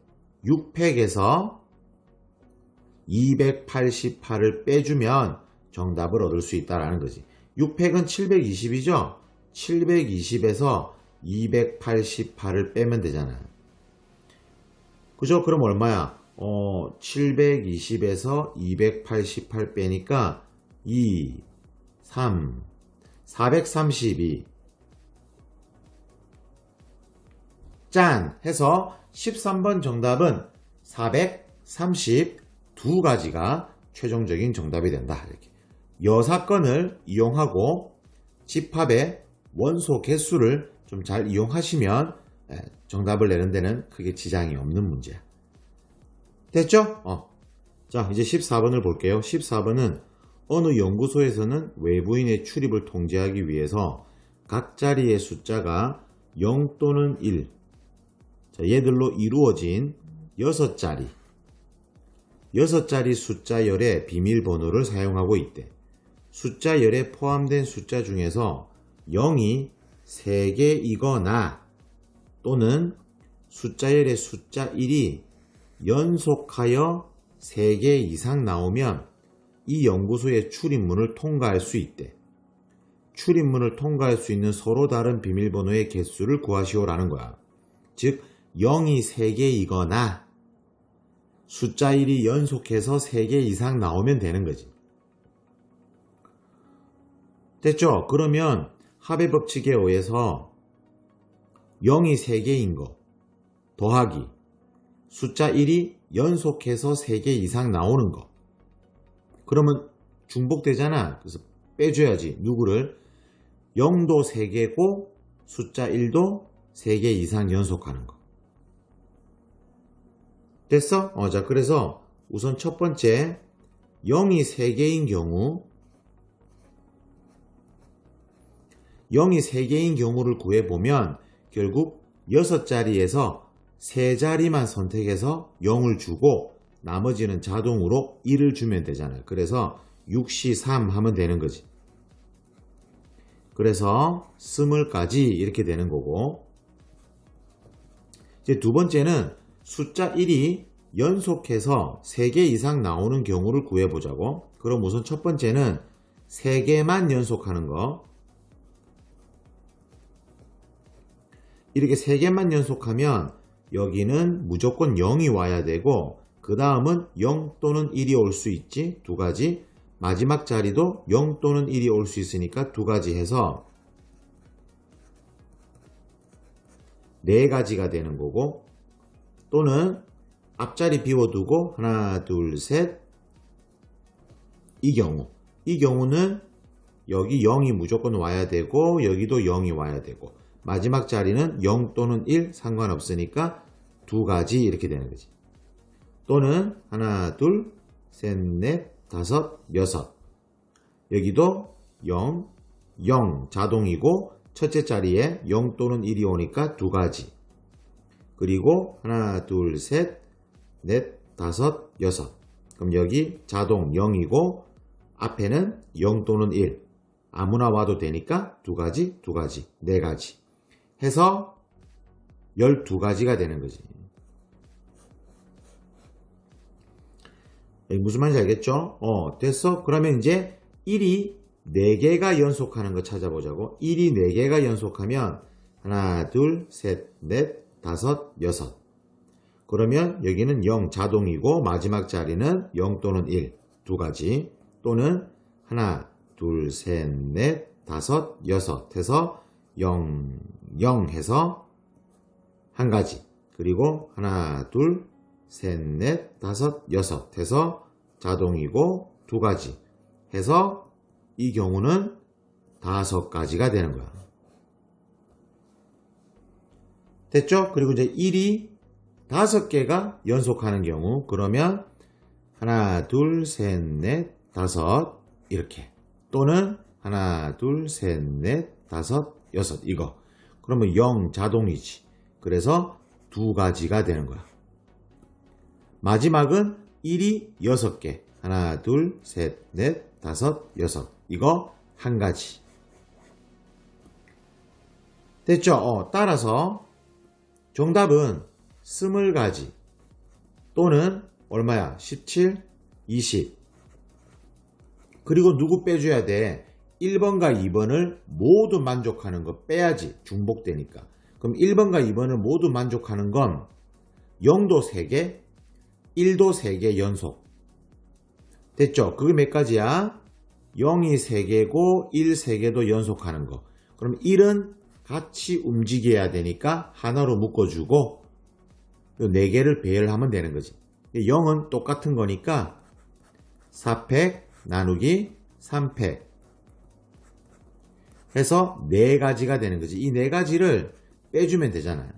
6팩에서 288을 빼주면 정답을 얻을 수 있다는 거지. 6팩은 720이죠? 720에서 288을 빼면 되잖아. 그죠? 그럼 얼마야? 720에서 288 빼니까 2, 3, 432. 짠! 해서 13번 정답은 432가지가 최종적인 정답이 된다. 이렇게. 여사건을 이용하고 집합의 원소 개수를 좀 잘 이용하시면 정답을 내는 데는 크게 지장이 없는 문제야. 됐죠? 자, 이제 14번을 볼게요. 14번은 어느 연구소에서는 외부인의 출입을 통제하기 위해서 각 자리의 숫자가 0 또는 1, 자, 얘들로 이루어진 6자리 숫자열의 비밀번호를 사용하고 있대. 숫자열에 포함된 숫자 중에서 0이 3개이거나 또는 숫자열의 숫자 1이 연속하여 3개 이상 나오면 이 연구소의 출입문을 통과할 수 있대. 출입문을 통과할 수 있는 서로 다른 비밀번호의 개수를 구하시오라는 거야. 즉 0이 3개이거나 숫자 1이 연속해서 3개 이상 나오면 되는 거지. 됐죠? 그러면 합의 법칙에 의해서 0이 3개인 거 더하기 숫자 1이 연속해서 3개 이상 나오는 거. 그러면 중복되잖아. 그래서 빼줘야지. 누구를? 0도 3개고 숫자 1도 3개 이상 연속하는 거. 됐어? 자, 그래서 우선 첫 번째 0이 3개인 경우 0이 3개인 경우를 구해보면 결국 6자리에서 3자리만 선택해서 0을 주고 나머지는 자동으로 1을 주면 되잖아요. 그래서 6C3 하면 되는 거지. 그래서 스물까지 이렇게 되는 거고, 이제 두 번째는 숫자 1이 연속해서 3개 이상 나오는 경우를 구해보자고. 그럼 우선 첫 번째는 3개만 연속하는 거. 이렇게 3개만 연속하면 여기는 무조건 0이 와야 되고, 그 다음은 0 또는 1이 올 수 있지. 두 가지. 마지막 자리도 0 또는 1이 올 수 있으니까 두 가지 해서 4가지가 되는 거고, 또는 앞자리 비워두고 하나 둘 셋, 이 경우는 여기 0이 무조건 와야 되고 여기도 0이 와야 되고 마지막 자리는 0 또는 1 상관없으니까 두 가지 이렇게 되는 거지. 또는 하나 둘 셋 넷 다섯 여섯, 여기도 0 0 자동이고 첫째 자리에 0 또는 1이 오니까 두 가지. 그리고 하나 둘 셋 넷 다섯 여섯, 그럼 여기 자동 0이고 앞에는 0 또는 1 아무나 와도 되니까 두 가지 네 가지 해서 12가지가 되는 거지. 무슨 말인지 알겠죠? 됐어? 그러면 이제 1이 4개가 연속하는 거 찾아보자고. 1이 4개가 연속하면 하나 둘 셋 넷 다섯 여섯, 그러면 여기는 0 자동이고 마지막 자리는 0 또는 1 두 가지. 또는 하나 둘 셋 넷 다섯 여섯 해서 0 0 해서 한 가지. 그리고 하나 둘 셋 넷 다섯 여섯 해서 자동이고 두 가지 해서 이 경우는 5가지가 되는 거야. 됐죠? 그리고 이제 1이 5개가 연속하는 경우, 그러면 하나 둘 셋 넷 다섯 이렇게, 또는 하나 둘 셋 넷 다섯 여섯 이거, 그러면 0 자동이지. 그래서 두 가지가 되는 거야. 마지막은 1이 6개 하나 둘 셋 넷 다섯 여섯, 이거 한 가지. 됐죠? 따라서 정답은 20가지 또는 얼마야? 17, 20. 그리고 누구 빼줘야 돼? 1번과 2번을 모두 만족하는 거 빼야지. 중복되니까. 그럼 1번과 2번을 모두 만족하는 건 0도 3개, 1도 3개 연속. 됐죠? 그게 몇 가지야? 0이 3개고 1 3개도 연속하는 거. 그럼 1은 같이 움직여야 되니까 하나로 묶어주고 4개를 배열하면 되는 거지. 0은 똑같은 거니까 4팩 나누기 3팩 해서 4가지가 되는 거지. 이 4가지를 빼주면 되잖아요.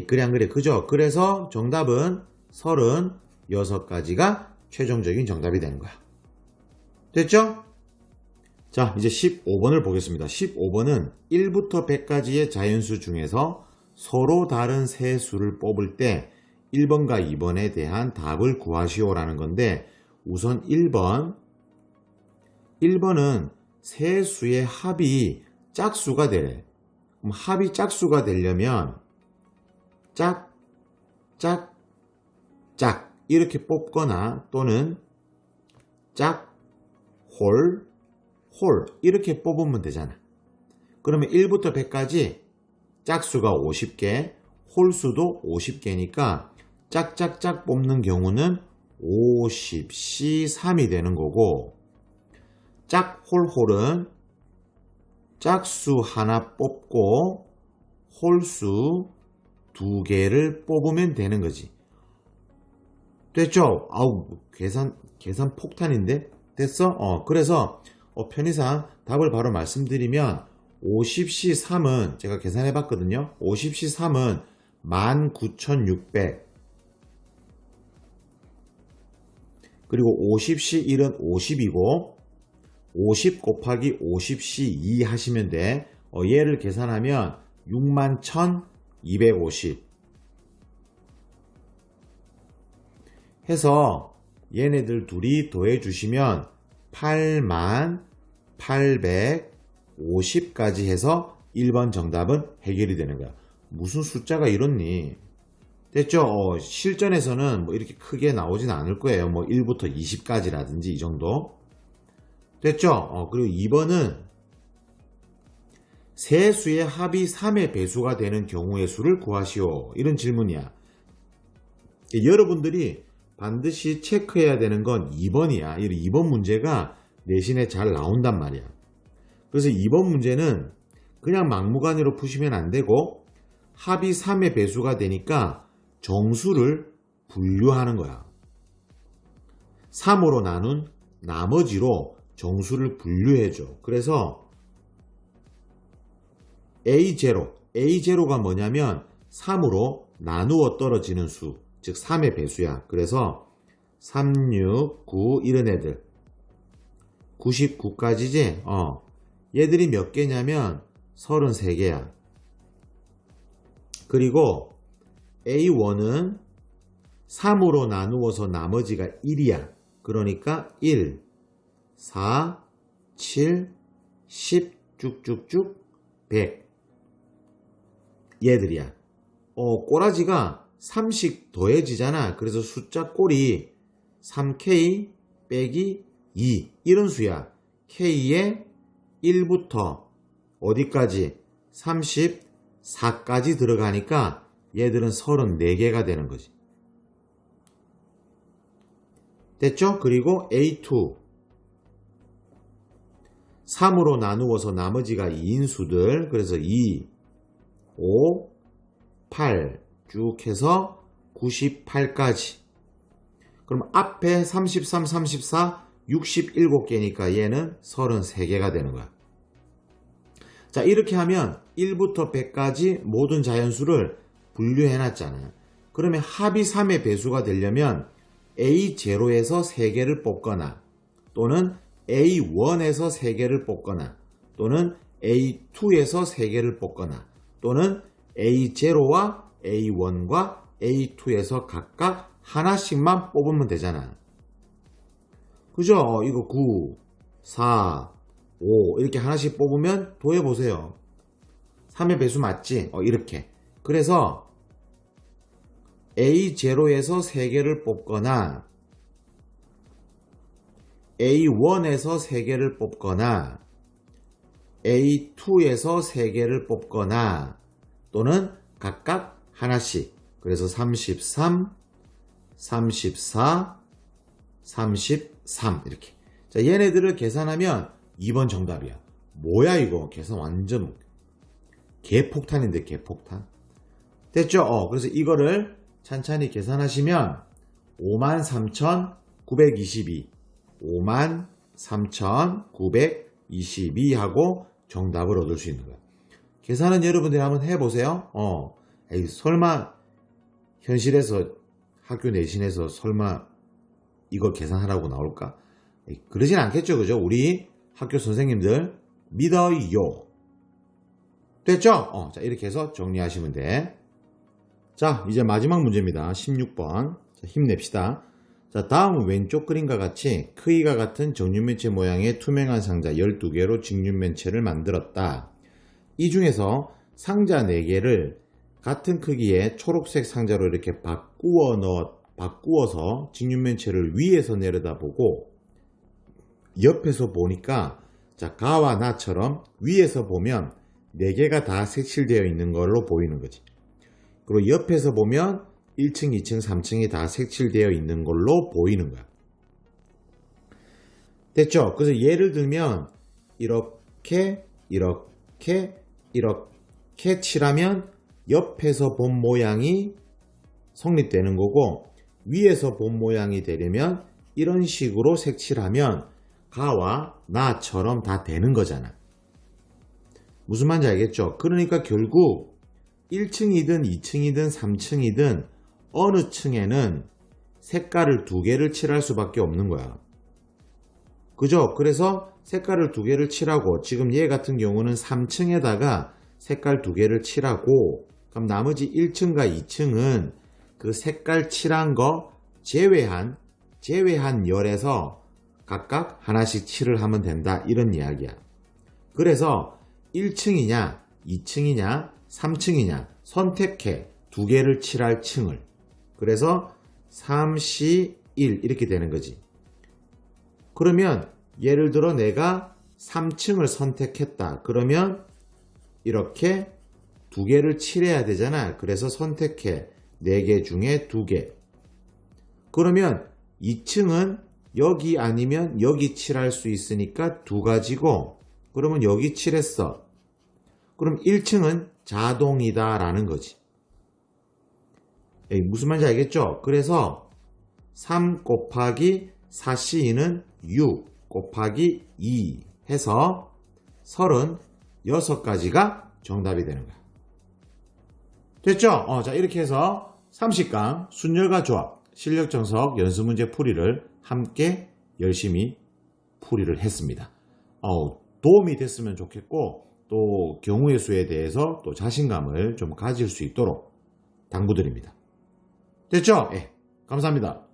그래 안 그래? 그죠? 그래서 정답은 36가지가 최종적인 정답이 되는 거야. 됐죠? 자, 이제 15번을 보겠습니다. 15번은 1부터 100까지의 자연수 중에서 서로 다른 세 수를 뽑을 때 1번과 2번에 대한 답을 구하시오라는 건데, 우선 1번은 세 수의 합이 짝수가 되래. 그럼 합이 짝수가 되려면 짝 이렇게 뽑거나 또는 짝 홀 이렇게 뽑으면 되잖아. 그러면 1부터 100까지 짝수가 50개, 홀수도 50개니까 짝짝짝 뽑는 경우는 50C3이 되는 거고, 짝홀은 짝수 하나 뽑고 홀수 2개를 뽑으면 되는 거지. 됐죠? 아우, 계산 폭탄인데? 됐어? 그래서 편의상 답을 바로 말씀드리면 50C3은 제가 계산해 봤거든요. 50C3은 19,600. 그리고 50시 1은 50이고 50 곱하기 50시 2 하시면 돼. 얘를 계산하면 61,250 해서 얘네들 둘이 더해 주시면 81,850까지 해서 1번 정답은 해결이 되는 거야. 무슨 숫자가 이렇니? 됐죠? 실전에서는 뭐 이렇게 크게 나오진 않을 거예요. 뭐 1부터 20까지라든지 이 정도. 됐죠? 그리고 2번은 세 수의 합이 3의 배수가 되는 경우의 수를 구하시오. 이런 질문이야. 여러분들이 반드시 체크해야 되는 건 2번이야. 2번 문제가 내신에 잘 나온단 말이야. 그래서 2번 문제는 그냥 막무가내로 푸시면 안 되고 합이 3의 배수가 되니까 정수를 분류하는 거야. 3으로 나눈 나머지로 정수를 분류해줘. 그래서 A0가 뭐냐면 3으로 나누어 떨어지는 수, 즉 3의 배수야. 그래서 3, 6, 9 이런 애들 99까지지? 얘들이 몇 개냐면 33개야. 그리고 A1은 3으로 나누어서 나머지가 1이야. 그러니까 1, 4, 7, 10 쭉쭉쭉 100 얘들이야. 꼬라지가 3씩 더해지잖아. 그래서 숫자 꼴이 3K 빼기 2 이런 수야. K에 1부터 어디까지? 34까지 들어가니까 얘들은 34개가 되는 거지. 됐죠? 그리고 A2 3으로 나누어서 나머지가 2인 수들. 그래서 2, 5, 8 쭉 해서 98까지. 그럼 앞에 33, 34, 67개니까 얘는 33개가 되는 거야. 자, 이렇게 하면 1부터 100까지 모든 자연수를 분류해 놨잖아요. 그러면 합이 3의 배수가 되려면 A0에서 3개를 뽑거나 또는 A1에서 3개를 뽑거나 또는 A2에서 3개를 뽑거나 또는 A0와 A1과 A2에서 각각 하나씩만 뽑으면 되잖아. 그죠? 이거 9, 4, 5 이렇게 하나씩 뽑으면 더해보세요. 3의 배수 맞지? 이렇게. 그래서 A0에서 3개를 뽑거나 A1에서 3개를 뽑거나 A2에서 3개를 뽑거나 또는 각각 하나씩. 그래서 33, 34, 33 이렇게. 자, 얘네들을 계산하면 2번 정답이야. 뭐야 이거? 계산 완전 개폭탄인데 개폭탄. 됐죠? 그래서 이거를 찬찬히 계산하시면 53,922 53,922 하고 정답을 얻을 수 있는 거야. 계산은 여러분들이 한번 해보세요. 에이, 설마 현실에서 학교 내신에서 설마 이거 계산하라고 나올까? 에이, 그러진 않겠죠. 그죠? 우리 학교 선생님들 믿어요. 됐죠? 자, 이렇게 해서 정리하시면 돼. 자, 이제 마지막 문제입니다. 16번. 자, 힘냅시다. 자, 다음은 왼쪽 그림과 같이 크기가 같은 정육면체 모양의 투명한 상자 12개로 직육면체를 만들었다. 이 중에서 상자 4개를 같은 크기의 초록색 상자로 이렇게 바꾸어서 직육면체를 위에서 내려다보고 옆에서 보니까 자, 가와 나처럼 위에서 보면 4개가 다 색칠되어 있는 걸로 보이는 거지. 그리고 옆에서 보면 1층, 2층, 3층이 다 색칠되어 있는 걸로 보이는 거야. 됐죠? 그래서 예를 들면 이렇게 칠하면 옆에서 본 모양이 성립되는 거고 위에서 본 모양이 되려면 이런 식으로 색칠하면 가와 나처럼 다 되는 거잖아. 무슨 말인지 알겠죠? 그러니까 결국 1층이든 2층이든 3층이든 어느 층에는 색깔을 2개를 칠할 수밖에 없는 거야. 그죠? 그래서 색깔을 2개를 칠하고 지금 얘 같은 경우는 3층에다가 색깔 2개를 칠하고 그럼 나머지 1층과 2층은 그 색깔 칠한 거 제외한 열에서 각각 하나씩 칠을 하면 된다 이런 이야기야. 그래서 1층이냐 2층이냐 3층이냐 선택해 2개를 칠할 층을. 그래서 3, 1 이렇게 되는 거지. 그러면 예를 들어 내가 3층을 선택했다. 그러면 이렇게 2개를 칠해야 되잖아. 그래서 선택해 4개 중에 2개. 그러면 2층은 여기 아니면 여기 칠할 수 있으니까 2가지고 그러면 여기 칠했어. 그럼 1층은 자동이다 라는 거지. 무슨 말인지 알겠죠? 그래서 3 곱하기 4C2는 6 곱하기 2 해서 36가지가 정답이 되는 거야. 됐죠? 자, 이렇게 해서 30강 순열과 조합, 실력정석 연습문제 풀이를 함께 열심히 풀이를 했습니다. 도움이 됐으면 좋겠고 또 경우의 수에 대해서 또 자신감을 좀 가질 수 있도록 당부드립니다. 됐죠? 감사합니다.